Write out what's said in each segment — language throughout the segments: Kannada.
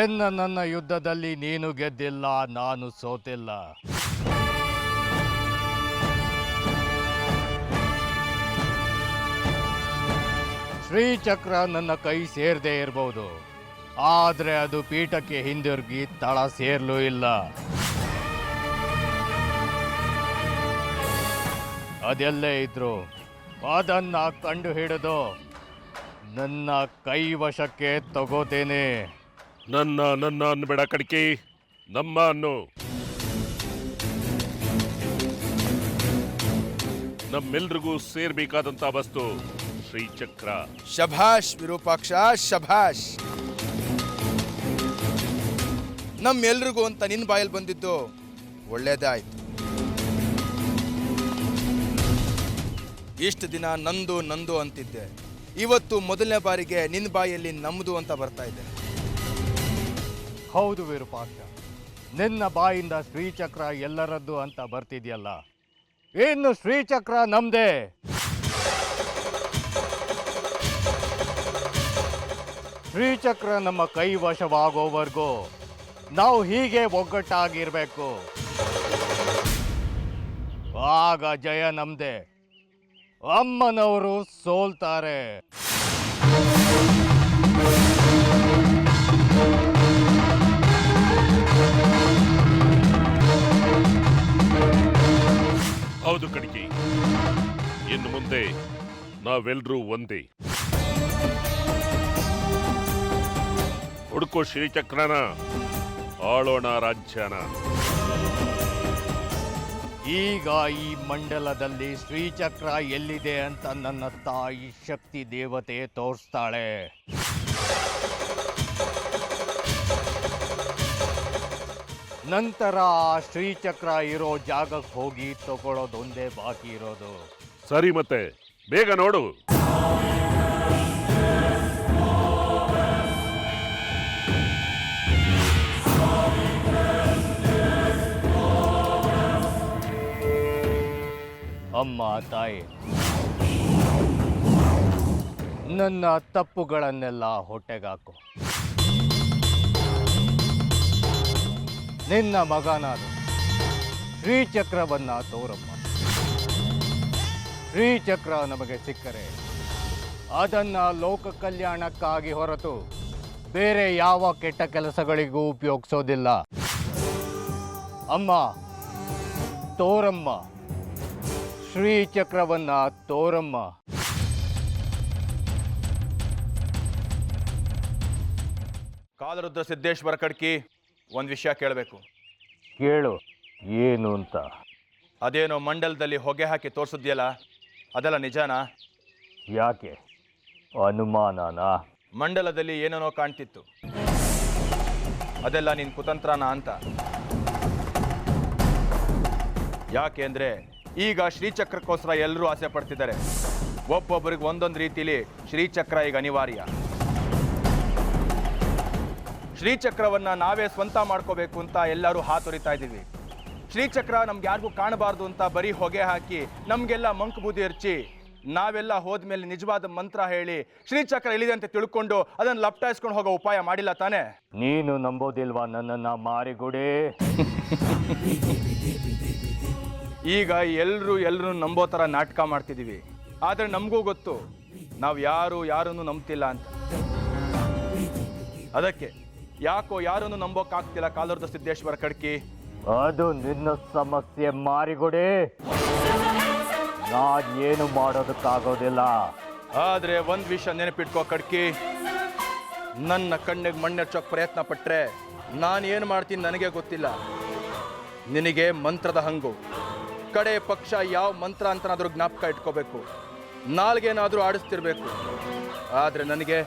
ನನ್ನ ಯುದ್ಧದಲ್ಲಿ ನೀನು ಗೆದ್ದಿಲ್ಲ, ನಾನು ಸೋತಿಲ್ಲ. ಶ್ರೀಚಕ್ರ ನನ್ನ ಕೈ ಸೇರದೆ ಇರಬಹುದು, ಆದ್ರೆ ಅದು ಪೀಠಕ್ಕೆ ಹಿಂದಿರುಗಿ ತಳ ಸೇರ್ಲೂ ಇಲ್ಲ. ಅದೆಲ್ಲೇ ಇದ್ರು ಅದನ್ನ ಕಂಡು ಹಿಡಿದು ನನ್ನ ಕೈ ವಶಕ್ಕೆ ತಗೋತೇನೆ. ನನ್ನ ಅನ್ಬೇಡ ಕಡ್ಕಿ, ನಮ್ಮ ಅನ್ನು. ನಮ್ಮೆಲ್ರಿಗೂ ಸೇರ್ಬೇಕಾದಂತ ವಸ್ತು ಶ್ರೀಚಕ್ರ. ಶಭಾಷ್ ವಿರೂಪಾಕ್ಷ, ಶಭಾಷ್. ನಮ್ಮೆಲ್ರಿಗೂ ಅಂತ ನಿನ್ನ ಬಾಯಲ್ಲಿ ಬಂದಿದ್ದು ಒಳ್ಳೇದಾಯ್ತು. ಇಷ್ಟು ದಿನ ನಂದು ನಂದು ಅಂತಿದ್ದೆ, ಇವತ್ತು ಮೊದಲನೇ ಬಾರಿಗೆ ನಿನ್ನ ಬಾಯಲ್ಲಿ ನಮ್ದು ಅಂತ ಬರ್ತಾ ಇದೆ. ಹೌದು ವಿರೂಪಾಕ್ಷ, ನಿನ್ನ ಬಾಯಿಂದ ಶ್ರೀಚಕ್ರ ಎಲ್ಲರದ್ದು ಅಂತ ಬರ್ತಿದ್ಯಲ್ಲ, ಇನ್ನು ಶ್ರೀಚಕ್ರ ನಮ್ದೇ. ಶ್ರೀಚಕ್ರ ನಮ್ಮ ಕೈ ವಶವಾಗೋವರೆಗೂ ನಾವು ಹೀಗೆ ಒಗ್ಗಟ್ಟಾಗಿರ್ಬೇಕು. ಆಗ ಜಯ ನಮ್ದೇ, ಅಮ್ಮನವರು ಸೋಲ್ತಾರೆ. ಹೌದು ಕಡ್ಕಿ, ಇನ್ನು ಮುಂದೆ ನಾವೆಲ್ಲರೂ ಒಂದೇ. ಹುಡುಕೋ ಶ್ರೀಚಕ್ರನ, ಆಳೋಣ ರಾಜ್ಯನ. ಈಗ ಈ ಮಂಡಲದಲ್ಲಿ ಶ್ರೀಚಕ್ರ ಎಲ್ಲಿದೆ ಅಂತ ನನ್ನ ತಾಯಿ ಶಕ್ತಿ ದೇವತೆ ತೋರಿಸ್ತಾಳೆ. ನಂತರ ಆ ಶ್ರೀಚಕ್ರ ಇರೋ ಜಾಗಕ್ಕೆ ಹೋಗಿ ತಗೊಳ್ಳೋದೊಂದೇ ಬಾಕಿ ಇರೋದು. ಸರಿ, ಮತ್ತೆ ಬೇಗ ನೋಡು. ಅಮ್ಮ ತಾಯಿ, ನನ್ನ ತಪ್ಪುಗಳನ್ನೆಲ್ಲ ಹೊಟ್ಟೆಗಾಕು. ನಿನ್ನ ಮಗ ನಾನು, ಶ್ರೀಚಕ್ರವನ್ನ ತೋರಮ್ಮ. ಶ್ರೀಚಕ್ರ ನಮಗೆ ಸಿಕ್ಕರೆ ಅದನ್ನ ಲೋಕ ಕಲ್ಯಾಣಕ್ಕಾಗಿ ಹೊರತು ಬೇರೆ ಯಾವ ಕೆಟ್ಟ ಕೆಲಸಗಳಿಗೂ ಉಪಯೋಗಿಸೋದಿಲ್ಲ. ಅಮ್ಮ ತೋರಮ್ಮ, ಶ್ರೀಚಕ್ರವನ್ನ ತೋರಮ್ಮ. ಕಾಲರುದ್ರ ಸಿದ್ದೇಶ್ವರ ಕಡ್ಕಿ, ಒಂದು ವಿಷಯ ಕೇಳಬೇಕು. ಕೇಳು, ಏನು ಅಂತ. ಅದೇನೋ ಮಂಡಲದಲ್ಲಿ ಹೊಗೆ ಹಾಕಿ ತೋರಿಸಿದ್ಯಲ್ಲ, ಅದೆಲ್ಲ ನಿಜಾನಾ? ಯಾಕೆ ಅನುಮಾನನಾ? ಮಂಡಲದಲ್ಲಿ ಏನೇನೋ ಕಾಣ್ತಿತ್ತು, ಅದೆಲ್ಲ ನಿನ್ನ ಕುತಂತ್ರನ ಅಂತ. ಯಾಕೆ ಅಂದರೆ ಈಗ ಶ್ರೀಚಕ್ರಕ್ಕೋಸ್ಕರ ಎಲ್ಲರೂ ಆಸೆ ಪಡ್ತಿದ್ದಾರೆ. ಒಬ್ಬೊಬ್ಬರಿಗೆ ಒಂದೊಂದು ರೀತಿಲಿ ಶ್ರೀಚಕ್ರ ಈಗ ಅನಿವಾರ್ಯ. ಶ್ರೀಚಕ್ರವನ್ನು ನಾವೇ ಸ್ವಂತ ಮಾಡ್ಕೋಬೇಕು ಅಂತ ಎಲ್ಲರೂ ಹಾತೊರಿತಾ ಇದ್ದೀವಿ. ಶ್ರೀಚಕ್ರ ನಮ್ಗೆ ಯಾರಿಗೂ ಕಾಣಬಾರ್ದು ಅಂತ ಬರೀ ಹೊಗೆ ಹಾಕಿ ನಮಗೆಲ್ಲ ಮಂಕು ಬೂದಿ ಹರ್ಚಿ ನಾವೆಲ್ಲ ಹೋದ್ಮೇಲೆ ನಿಜವಾದ ಮಂತ್ರ ಹೇಳಿ ಶ್ರೀಚಕ್ರ ಎಲ್ಲಿದೆ ಅಂತ ತಿಳ್ಕೊಂಡು ಅದನ್ನು ಲಪ್ಟಾಯಿಸ್ಕೊಂಡು ಹೋಗೋ ಉಪಾಯ ಮಾಡಿಲ್ಲ ತಾನೇ? ನೀನು ನಂಬೋದಿಲ್ವಾ ನನ್ನನ್ನು ಮಾರಿಗುಡಿ? ಈಗ ಎಲ್ಲರೂ ನಂಬೋ ಥರ ನಾಟಕ ಮಾಡ್ತಿದ್ದೀವಿ. ಆದರೆ ನಮಗೂ ಗೊತ್ತು ನಾವು ಯಾರನ್ನು ನಂಬ್ತಿಲ್ಲ ಅಂತ. ಅದಕ್ಕೆ ಯಾಕೋ ಯಾರನ್ನು ನಂಬೋಕ್ಕಾಗ್ತಿಲ್ಲ ಕಾಲುರ್ದ ಸಿದ್ದೇಶ್ವರ ಕಡ್ಕಿ. ಅದು ನಿನ್ನ ಸಮಸ್ಯೆ ಮಾರಿಗುಡಿ, ನಾನೇನು ಮಾಡೋದಕ್ಕಾಗೋದಿಲ್ಲ. ಆದರೆ ಒಂದು ವಿಷಯ ನೆನಪಿಟ್ಕೋ ಕಡ್ಕಿ, ನನ್ನ ಕಣ್ಣಿಗೆ ಮಣ್ಣೆಚ್ಚೋಕ್ ಪ್ರಯತ್ನ ಪಟ್ಟರೆ ನಾನು ಏನು ಮಾಡ್ತೀನಿ ನನಗೆ ಗೊತ್ತಿಲ್ಲ. ನಿನಗೆ ಮಂತ್ರದ ಹಂಗು, ಕಡೆ ಪಕ್ಷ ಯಾವ ಮಂತ್ರ ಅಂತನಾದ್ರೂ ಜ್ಞಾಪಕ ಇಟ್ಕೋಬೇಕು, ನಾಲ್ಗೇನಾದರೂ ಆಡಿಸ್ತಿರ್ಬೇಕು. ಆದರೆ ನನಗೆ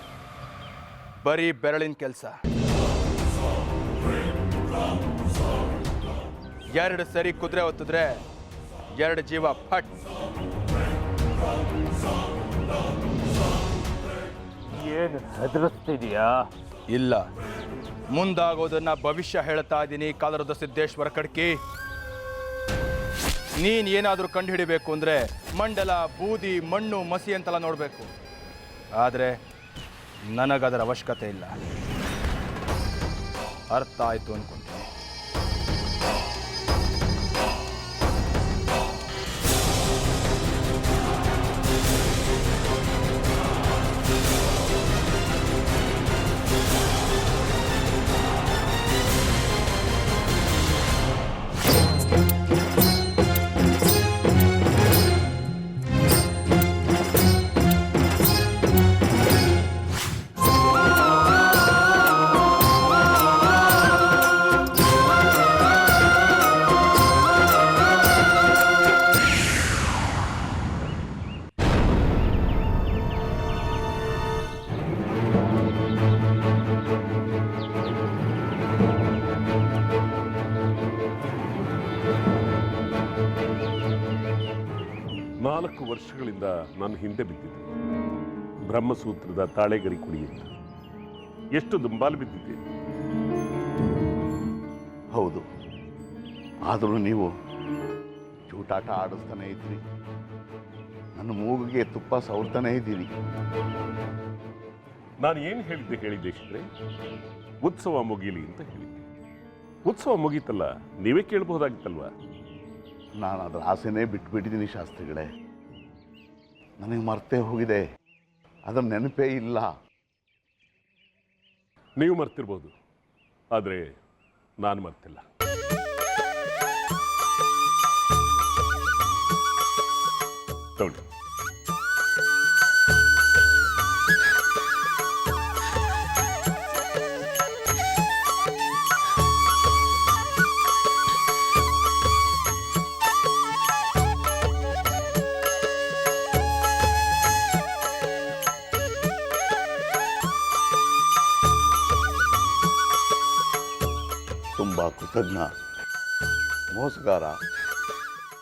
ಬರೀ ಬೆರಳಿನ ಕೆಲಸ. 2 ಸರಿ ಕುದುರೆ ಒತ್ತಿದ್ರೆ 2 ಜೀವ ಫಟ್. ಏನು ಹೆದರಿಸ್ತಿದೀಯಾ? ಇಲ್ಲ, ಮುಂದಾಗೋದನ್ನ ಭವಿಷ್ಯ ಹೇಳ್ತಾ ಇದ್ದೀನಿ ಕಾಲರದ ಸಿದ್ದೇಶ್ವರ ಕಡ್ಕಿ. ನೀನ್ ಏನಾದರೂ ಕಂಡು ಹಿಡಿಬೇಕು ಅಂದರೆ ಮಂಡಲ, ಬೂದಿ, ಮಣ್ಣು, ಮಸಿ ಅಂತೆಲ್ಲ ನೋಡಬೇಕು. ಆದರೆ ನನಗದರ ಅವಶ್ಯಕತೆ ಇಲ್ಲ. ಅರ್ಥ ಆಯ್ತು ಅನ್ಕೊಂತೀನಿ. ನಾಲ್ಕು ವರ್ಷಗಳಿಂದ ನಾನು ಹಿಂದೆ ಬಿದ್ದಿದ್ದೆ. ಬ್ರಹ್ಮಸೂತ್ರದ ತಾಳೆಗರಿ ಕುಡಿಯಿಂದ ಎಷ್ಟು ದುಂಬಾಲು ಬಿದ್ದಿದ್ದೆ. ಹೌದು, ಆದರೂ ನೀವು ಚೂಟಾಟ ಆಡಿಸ್ತಾನೆ ಇದ್ರಿ, ನನ್ನ ಮೂಗಿಗೆ ತುಪ್ಪ ಸವರ್ತಾನೆ ಇದ್ದೀರಿ. ನಾನು ಏನು ಹೇಳಿದ್ದೆ ಶ್ರೀ? ಉತ್ಸವ ಮುಗೀಲಿ ಅಂತ ಹೇಳಿದ್ದೆ. ಉತ್ಸವ ಮುಗೀತಲ್ಲ, ನೀವೇ ಕೇಳಬಹುದಾಗಿತ್ತಲ್ವಾ? ನಾನು ಅದರ ಆಸೆನೇ ಬಿಟ್ಬಿಟ್ಟಿದ್ದೀನಿ ಶಾಸ್ತ್ರಿಗಳೇ. ನನಗೆ ಮರ್ತೇ ಹೋಗಿದೆ, ಅದರ ನೆನಪೇ ಇಲ್ಲ. ನೀವು ಮರ್ತಿರ್ಬೋದು, ಆದರೆ ನಾನು ಮರ್ತಿಲ್ಲ. ತಗೊಳ್ಳಿ. ತುಂಬ ಕೃತಜ್ಞ, ಮೋಸಗಾರ,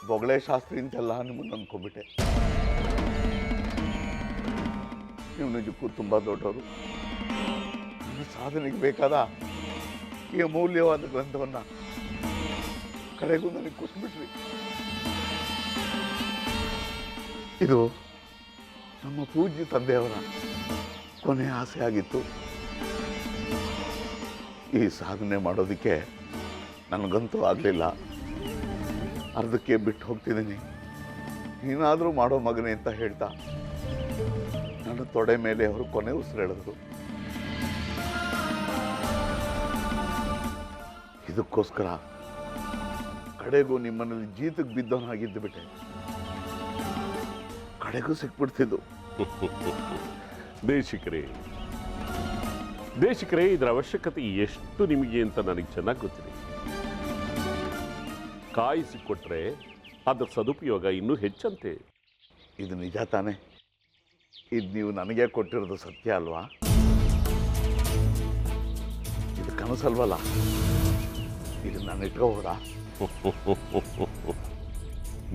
ಬೊಗಳೆ ಶಾಸ್ತ್ರಿ ಅಂತೆಲ್ಲ ನಿಮ್ಮನ್ನು ಅಂದ್ಕೊಂಡ್ಬಿಟ್ಟೆ. ನೀವು ನಿಜಕ್ಕೂ ತುಂಬ ದೊಡ್ಡವರು. ನನ್ನ ಸಾಧನೆಗೆ ಬೇಕಾದ ಈ ಅಮೂಲ್ಯವಾದ ಗ್ರಂಥವನ್ನು ಕಡೆಗೂ ನನಗೆ ಕೊಟ್ಬಿಟ್ರಿ. ಇದು ನಮ್ಮ ಪೂಜ್ಯ ತಂದೆಯವರ ಕೊನೆಯ ಆಸೆ ಆಗಿತ್ತು. ಈ ಸಾಧನೆ ಮಾಡೋದಕ್ಕೆ ನನಗಂತೂ ಆಗಲಿಲ್ಲ. ಅರ್ಧಕ್ಕೆ ಬಿಟ್ಟು ಹೋಗ್ತಿದ್ದೀನಿ, ನೀನಾದರೂ ಮಾಡೋ ಮಗನೇ ಅಂತ ಹೇಳ್ತಾ ನನ್ನ ತೊಡೆ ಮೇಲೆ ಅವರು ಕೊನೆ ಉಸಿರೆಳೆದ್ರು. ಇದಕ್ಕೋಸ್ಕರ ಕಡೆಗೂ ನಿಮ್ಮನಲ್ಲಿ ಜೀತಕ್ಕೆ ಬಿದ್ದವನಾಗಿದ್ದು ಬಿಟ್ಟೆ. ಕಡೆಗೂ ಸಿಕ್ಬಿಡ್ತಿದ್ದು. ದೇಶಿಕರೇ, ಇದರ ಅವಶ್ಯಕತೆ ಎಷ್ಟು ನಿಮಗೆ ಅಂತ ನನಗೆ ಚೆನ್ನಾಗಿ ಗೊತ್ತಿದೆ. ಕಾಯಿಸಿಕೊಟ್ರೆ ಅದರ ಸದುಪಯೋಗ ಇನ್ನೂ ಹೆಚ್ಚಂತೆ. ಇದು ನಿಜ ತಾನೆ? ಇದು ನೀವು ನನಗೆ ಕೊಟ್ಟಿರೋದು ಸತ್ಯ ಅಲ್ವಾ? ಇದು ಕನಸಲ್ವಲ್ಲ? ಇದು ನಾನು ಇಟ್ಕೋಬೋದಾ?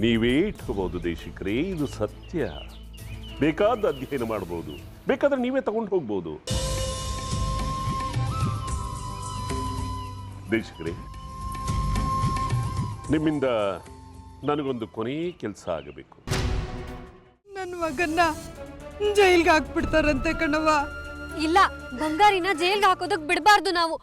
ನೀವೇ ಇಟ್ಕೋಬಹುದು ದೇಶಿಕರೇ, ಇದು ಸತ್ಯ. ಬೇಕಾದ ಅಧ್ಯಯನ ಮಾಡಬಹುದು, ಬೇಕಾದ್ರೆ ನೀವೇ ತಗೊಂಡು ಹೋಗ್ಬೋದು. ದೇಶಿಕರೇ, ನಿಮ್ಮಿಂದ ನನಗೊಂದು ಕೊನೆ ಕೆಲಸ ಆಗಬೇಕು. ನನ್ನ ಮಗನ್ನ ಜೈಲ್ಗೆ ಹಾಕ್ಬಿಡ್ತಾರಂತೆ ಕಣವ್ವ. ಇಲ್ಲ, ಬಂಗಾರಿನ ಜೈಲ್ಗೆ ಹಾಕೋದಕ್ ಬಿಡಬಾರ್ದು ನಾವು.